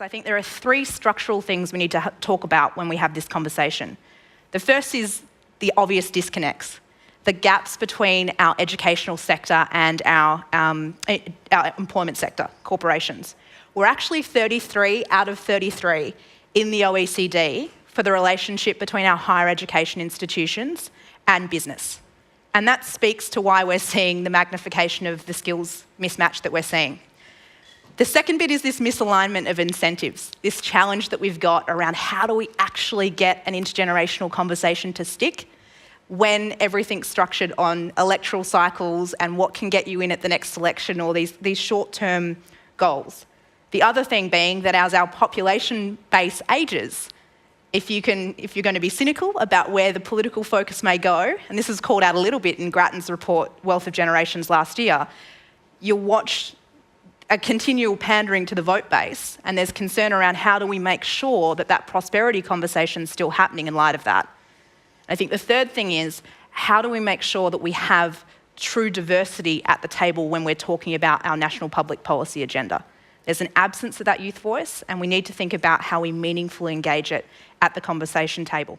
I think there are three structural things we need to talk about when we have this conversation. The first is the obvious disconnects, the gaps between our educational sector and our employment sector, corporations. We're actually 33 out of 33 in the OECD for the relationship between our higher education institutions and business. And that speaks to why we're seeing the magnification of the skills mismatch that we're seeing. The second bit is this misalignment of incentives, this challenge that we've got around how do we actually get an intergenerational conversation to stick when everything's structured on electoral cycles and what can get you in at the next election or these short-term goals. The other thing being that as our population base ages, if you're going to be cynical about where the political focus may go, and this is called out a little bit in Grattan's report, Wealth of Generations last year, you'll watch a continual pandering to the vote base, and there's concern around how do we make sure that that prosperity conversation is still happening in light of that. I think the third thing is, how do we make sure that we have true diversity at the table when we're talking about our national public policy agenda? There's an absence of that youth voice, and we need to think about how we meaningfully engage it at the conversation table.